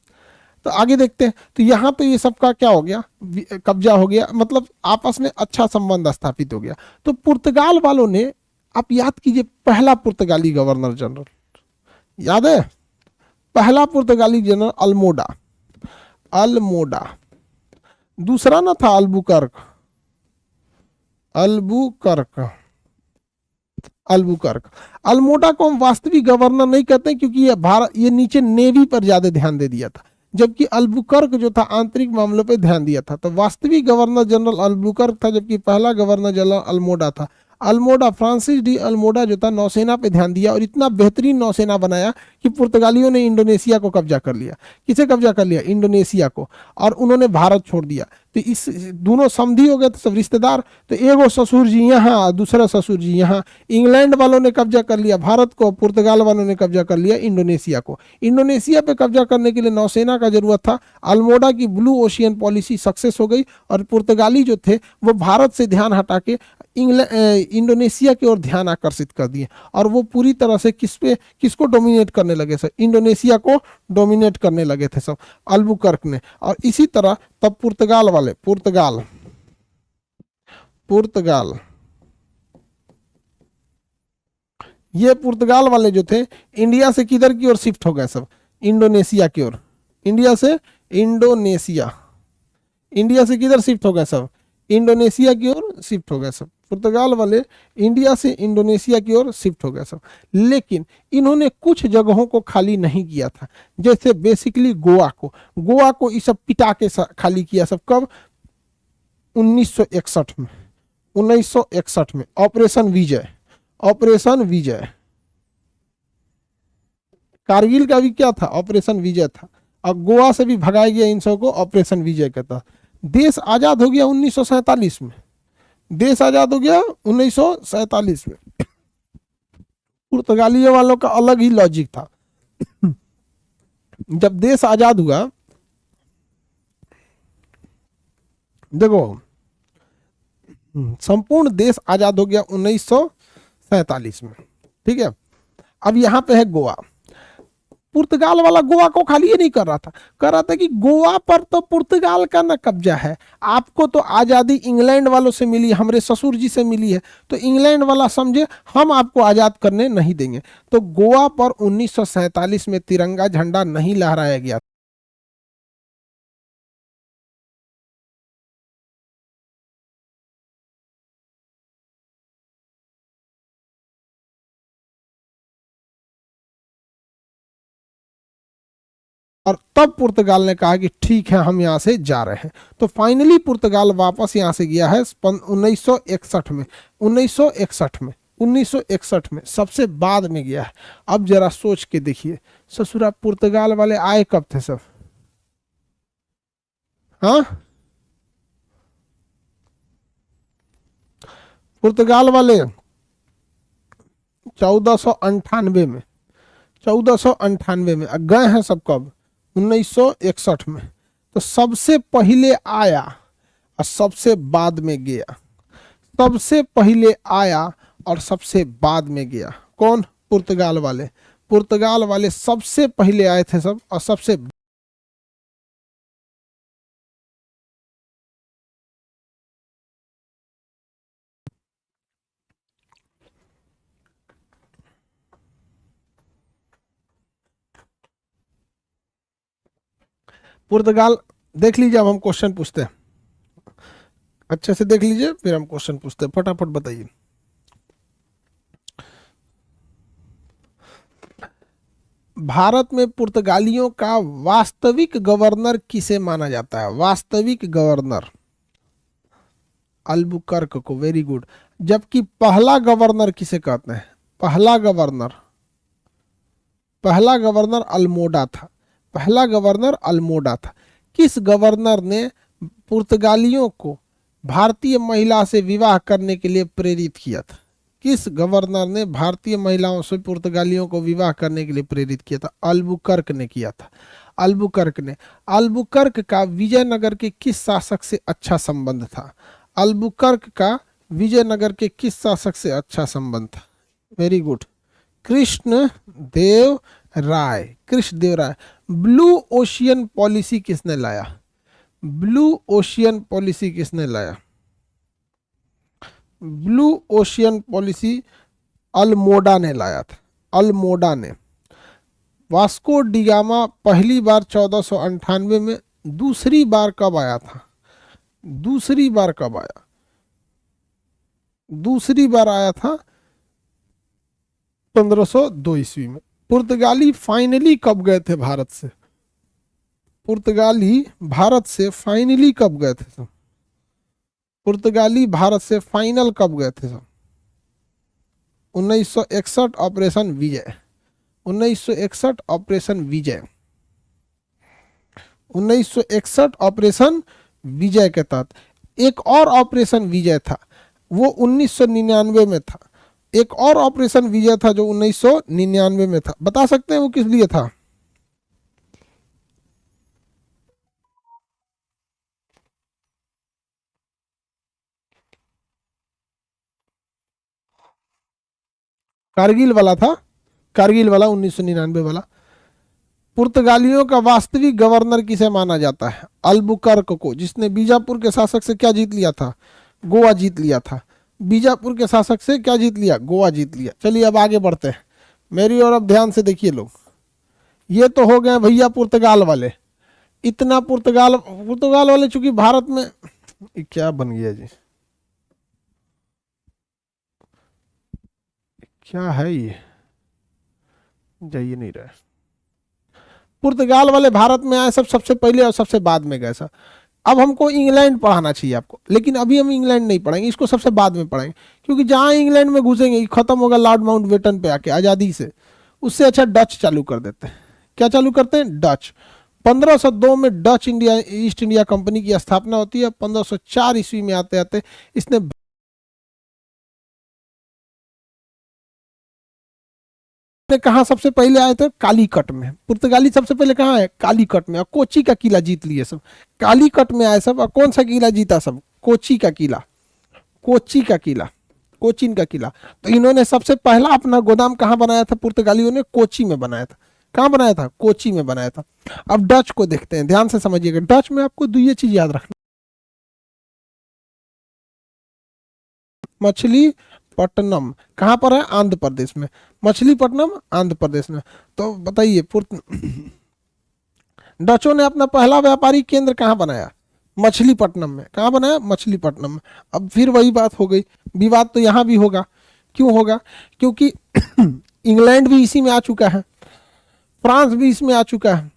तो आगे देखते हैं। तो यहाँ पे ये सबका क्या हो गया, कब्जा हो गया, मतलब आपस में अच्छा संबंध स्थापित हो गया। तो पुर्तगाल वालों ने, आप याद कीजिए, पहला पुर्तगाली गवर्नर जनरल याद है, पहला पुर्तगाली जनरल अल्मोडा, अल्मोडा। दूसरा ना था अल्बुकर्क, अल्बुकर्क, अल्बुकर्क। अल्मोडा को हम वास्तविक गवर्नर नहीं कहते क्योंकि ये भारत, ये नीचे नेवी पर ज्यादा ध्यान दे दिया था, जबकि अल्बुकर्क जो था आंतरिक मामलों पे ध्यान दिया था। तो वास्तविक गवर्नर जनरल अल्बुकर्क था, जबकि पहला गवर्नर जनरल अल्मोडा था। अल्मोडा, फ्रांसिस डी अल्मोडा जो था, नौसेना पे ध्यान दिया और इतना बेहतरीन नौसेना बनाया कि पुर्तगालियों ने इंडोनेशिया को कब्जा कर लिया। किसे कब्जा कर लिया? इंडोनेशिया को। और उन्होंने भारत छोड़ दिया। तो इस दोनों समधी हो गए थे, सब रिश्तेदार। तो एगो ससुर जी यहाँ, दूसरा ससुर जी यहाँ। इंग्लैंड वालों ने कब्जा कर लिया भारत को, पुर्तगाल वालों ने कब्जा कर लिया इंडोनेशिया को। इंडोनेशिया पे कब्जा करने के लिए नौसेना का जरूरत था। अल्मोडा की ब्लू ओशियन पॉलिसी सक्सेस हो गई और पुर्तगाली जो थे वो भारत से ध्यान हटा के इंडोनेशिया की ओर ध्यान आकर्षित कर दिए। और वो पूरी तरह से किसको डोमिनेट करने लगे सर? इंडोनेशिया को डोमिनेट करने लगे थे सब अल्बुकर्क ने। और इसी तरह तब पुर्तगाल वाले, पुर्तगाल ये पुर्तगाल वाले जो थे इंडिया से किधर की ओर शिफ्ट हो गए सब? इंडोनेशिया की ओर। इंडिया से इंडोनेशिया, इंडिया से किधर शिफ्ट हो गए सब? इंडोनेशिया की ओर शिफ्ट हो गए सब। पुर्तगाल वाले इंडिया से इंडोनेशिया की ओर शिफ्ट हो गए सब। लेकिन इन्होंने कुछ जगहों को खाली नहीं किया था, जैसे बेसिकली गोवा को ये सब पिटा के खाली किया सब। कब? 1961 में, 1961 में ऑपरेशन विजय, ऑपरेशन विजय। कारगिल का भी क्या था? ऑपरेशन विजय था। और गोवा से भी भगाया गया इन सबको ऑपरेशन विजय का था। देश आजाद हो गया 1947 में, देश आजाद हो गया 1947 में। पुर्तगालियों वालों का अलग ही लॉजिक था। जब देश आजाद हुआ, देखो संपूर्ण देश आजाद हो गया 1947 में, ठीक है। अब यहां पे है गोवा। पुर्तगाल वाला गोवा को खाली ये नहीं कर रहा था, कर रहा था कि गोवा पर तो पुर्तगाल का ना कब्जा है, आपको तो आज़ादी इंग्लैंड वालों से मिली, हमारे ससुर जी से मिली है, तो इंग्लैंड वाला समझे हम आपको आज़ाद करने नहीं देंगे। तो गोवा पर 1947 में तिरंगा झंडा नहीं लहराया गया। और तब पुर्तगाल ने कहा कि ठीक है हम यहाँ से जा रहे हैं। तो फाइनली पुर्तगाल वापस यहाँ से गया है 1961 में, 1961 में, 1961 में सबसे बाद में गया है। अब जरा सोच के देखिए, ससुरा पुर्तगाल वाले आए कब थे सब? हाँ, पुर्तगाल वाले 1498 में, 1498 में गए हैं सब। कब? 1961 में। तो सबसे पहले आया और सबसे बाद में गया, सबसे पहले आया और सबसे बाद में गया। कौन? पुर्तगाल वाले। पुर्तगाल वाले सबसे पहले आए थे सब और सबसे पुर्तगाल देख लीजिए। अब हम क्वेश्चन पूछते हैं, अच्छे से देख लीजिए, फिर हम क्वेश्चन पूछते हैं। फटाफट बताइए। भारत में पुर्तगालियों का वास्तविक गवर्नर किसे माना जाता है? वास्तविक गवर्नर अल्बुकर्क को, वेरी गुड। जबकि पहला गवर्नर किसे कहते हैं? पहला गवर्नर अल्मोडा था। पहला गवर्नर अल्मोडा था। किस गवर्नर ने पुर्तगालियों को भारतीय महिला से विवाह करने के लिए प्रेरित किया था? किस गवर्नर ने भारतीय महिलाओं से पुर्तगालियों को विवाह करने के लिए प्रेरित किया था? अल्बुकर्क ने किया था। अल्बुकर्क ने। अल्बुकर्क का विजयनगर के किस शासक से अच्छा संबंध था? अल्बुकर्क का विजयनगर के किस शासक से अच्छा संबंध था? वेरी गुड, कृष्ण देव राय। कृष्ण देव राय। ब्लू ओशियन पॉलिसी किसने लाया? ब्लू ओशियन पॉलिसी किसने लाया? ब्लू ओशियन पॉलिसी अल्मोडा ने लाया था। अल्मोडा ने। वास्को डिगामा पहली बार 1498 में, दूसरी बार कब आया था? दूसरी बार कब आया? दूसरी बार आया था 1502 ईस्वी में। पुर्तगाली फाइनली कब गए थे भारत से? पुर्तगाली भारत से फाइनली कब गए थे सब? पुर्तगाली भारत से फाइनल कब गए थे सब? 1961 ऑपरेशन विजय। 1961 ऑपरेशन विजय। 1961 ऑपरेशन विजय के तहत। एक और ऑपरेशन विजय था, वो 1999 में था। एक और ऑपरेशन विजय था जो 1999 में था। बता सकते हैं वो किस लिए था? कारगिल वाला था। कारगिल वाला 1999 वाला। पुर्तगालियों का वास्तविक गवर्नर किसे माना जाता है? अल्बुकर्क को, जिसने बीजापुर के शासक से क्या जीत लिया था? गोवा जीत लिया था। बीजापुर के शासक से क्या जीत लिया? गोवा जीत लिया। चलिए अब आगे बढ़ते हैं, मेरी और अब ध्यान से देखिए लोग। ये तो हो गए भैया पुर्तगाल वाले। इतना पुर्तगाल पुर्तगाल वाले चूंकि भारत में, ये क्या बन गया जी? क्या है ये? जाइए नहीं रहा। पुर्तगाल वाले भारत में आए सब सबसे पहले और सबसे बाद में गए सर। अब हमको इंग्लैंड पढ़ाना चाहिए आपको, लेकिन अभी हम इंग्लैंड नहीं पढ़ेंगे, इसको सबसे बाद में पढ़ेंगे। क्योंकि जहां इंग्लैंड में घुसेंगे खत्म होगा लॉर्ड माउंटबेटन पे आके आज़ादी से। उससे अच्छा डच चालू कर देते हैं। क्या चालू करते हैं? डच। 1502 में Dutch India east India company की स्थापना होती है। 1504 ईस्वी में आते आते इसने कहा सबसे पहले आए थे? कालीकट में। पुर्तगाली सबसे पहले कहाँ है? कालीकट में। और कोची का किला जीत लिए सब। कालीकट में आए सब। और कौन सा किला जीता सब? कोची का किला। कोची का किला। कोचीन का किला। तो इन्होंने सबसे पहला अपना गोदाम कहाँ बनाया था? पुर्तगालियों ने कोची में बनाया था। कहाँ बनाया था? कोची में बनाया था। अब डच को देखते हैं, ध्यान से समझिएगा। डच में आपको दो ये चीज याद रखना। मछलीपट्टनम कहाँ पर है? आंध्र प्रदेश में। मछलीपट्टनम आंध्र प्रदेश में। तो बताइए डचों ने अपना पहला व्यापारिक केंद्र कहाँ बनाया? मछलीपट्टनम में। कहाँ बनाया? मछलीपट्टनम में। अब फिर वही बात हो गई, विवाद तो यहाँ भी होगा। क्यों होगा? क्योंकि इंग्लैंड भी इसी में आ चुका है, फ्रांस भी इसमें आ चुका है,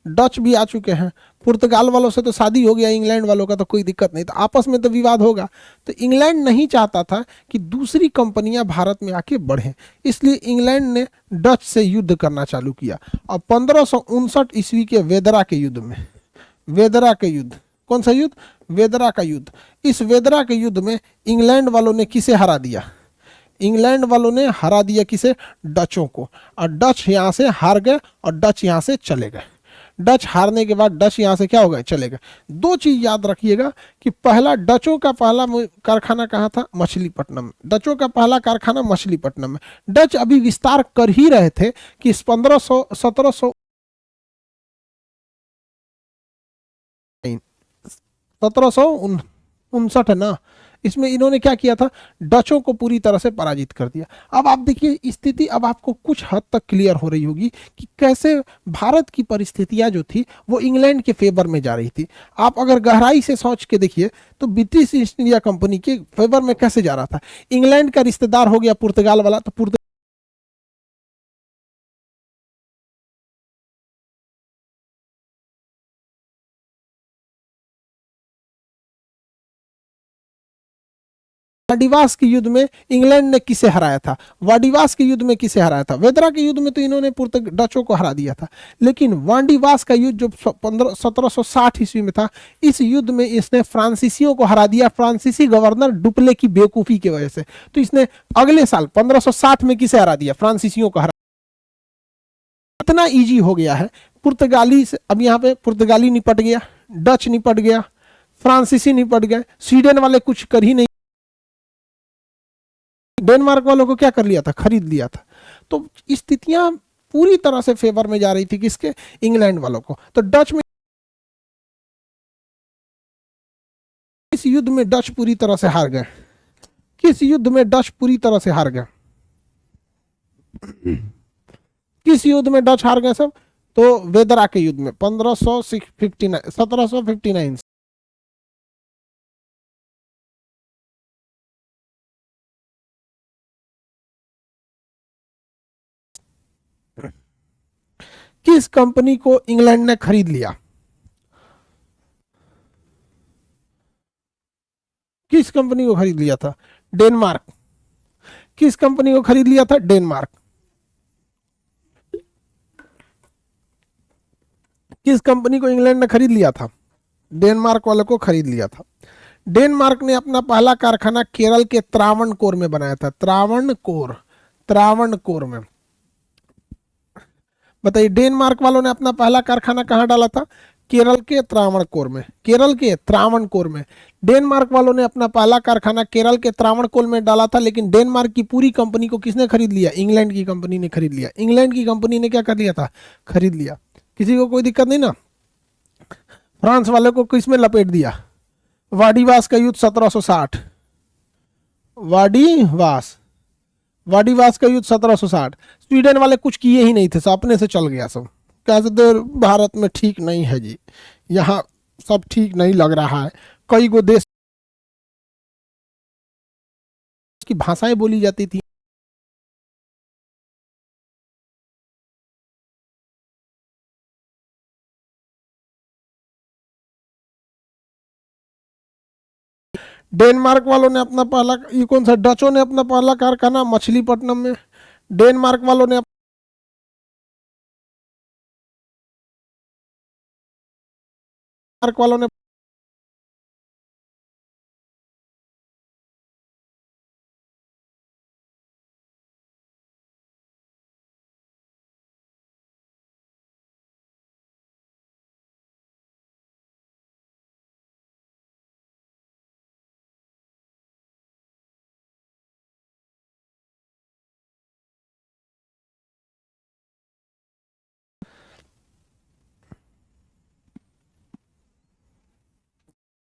डच भी आ चुके हैं। पुर्तगाल वालों से तो शादी हो गया, इंग्लैंड वालों का तो कोई दिक्कत नहीं, तो आपस में तो विवाद होगा। तो इंग्लैंड नहीं चाहता था कि दूसरी कंपनियां भारत में आके बढ़ें, इसलिए इंग्लैंड ने डच से युद्ध करना चालू किया। और 1559 ईस्वी के वेदरा के युद्ध में, वेदरा के युद्ध, कौन सा युद्ध? वेदरा का युद्ध। इस वेदरा के युद्ध में इंग्लैंड वालों ने किसे हरा दिया? इंग्लैंड वालों ने हरा दिया किसे? डचों को। और डच यहां से हार गए और डच यहां से चले गए। डच हारने के बाद डच यहां से क्या हो गए? चले गए। दो चीज याद रखिएगा कि पहला डचों का पहला कारखाना कहाँ था? मछलीपट्टनम में। डचों का पहला कारखाना मछलीपट्टनम में। डच अभी विस्तार कर ही रहे थे कि 1500 1759 है ना, इसमें इन्होंने क्या किया था? डचों को पूरी तरह से पराजित कर दिया। अब आप देखिए स्थिति, अब आपको कुछ हद तक क्लियर हो रही होगी कि कैसे भारत की परिस्थितियां जो थी वो इंग्लैंड के फेवर में जा रही थी। आप अगर गहराई से सोच के देखिए तो ब्रिटिश ईस्ट इंडिया कंपनी के फेवर में कैसे जा रहा था। इंग्लैंड का रिश्तेदार हो गया पुर्तगाल वाला, तो वाडिवास के युद्ध में इंग्लैंड ने किसे हराया था? वाडिवास के युद्ध में किसे हराया था? वेदरा के युद्ध में तो इन्होंने डचों को हरा दिया था, लेकिन वाडिवास का युद्ध जो 1760 ईस्वी में था, इस युद्ध में इसने फ्रांसीसियों को हरा दिया, फ्रांसीसी गवर्नर डुप्ले की बेवकूफी की वजह से। तो इसने अगले साल 1560 में किसे हरा दिया? फ्रांसीसियों को हरा। इतना ईजी हो गया है। पुर्तगाली से अब यहाँ पे पुर्तगाली निपट गया, डच निपट गया, फ्रांसीसी निपट गए, स्वीडन वाले कुछ कर ही नहीं, डेनमार्क वालों को क्या कर लिया था? खरीद लिया था। तो स्थितियां पूरी तरह से फेवर में जा रही थी किसके? इंग्लैंड वालों को। तो डच में इस युद्ध में डच पूरी तरह से हार गए। किस युद्ध में डच पूरी तरह से हार गए? किस युद्ध में डच हार गए सब? तो वेदरा के युद्ध में 1759। किस कंपनी को इंग्लैंड ने खरीद लिया? किस कंपनी को खरीद लिया था? डेनमार्क। किस कंपनी को खरीद लिया था? डेनमार्क। किस कंपनी को इंग्लैंड ने खरीद लिया था? डेनमार्क वालों को खरीद लिया था। डेनमार्क ने अपना पहला कारखाना केरल के त्रावणकोर में बनाया था। त्रावणकोर में। बताइए, डेनमार्क वालों ने अपना पहला कारखाना कहां डाला था? केरल के त्रावणकोर में। केरल के त्रावणकोर में डेनमार्क वालों ने अपना पहला कारखाना केरल के त्रावणकोर में डाला था, लेकिन डेनमार्क की पूरी कंपनी को किसने खरीद लिया? इंग्लैंड की कंपनी ने खरीद लिया। इंग्लैंड की कंपनी ने क्या कर लिया था? खरीद लिया। किसी को कोई दिक्कत नहीं ना? फ्रांस वाले को किसमें लपेट दिया? वाडिवास का युद्ध 1760। वाडिवास का युद्ध 1760। स्वीडन वाले कुछ किए ही नहीं थे, सब अपने से चल गया सब। कैसे देर भारत में ठीक नहीं है जी, यहाँ सब ठीक नहीं लग रहा है। कई गो देश की भाषाएं बोली जाती थी। डेनमार्क वालों ने अपना पहला, ये कौन सा, डचों ने अपना पहला कारखाना मछलीपट्टनम में। डेनमार्क वालों ने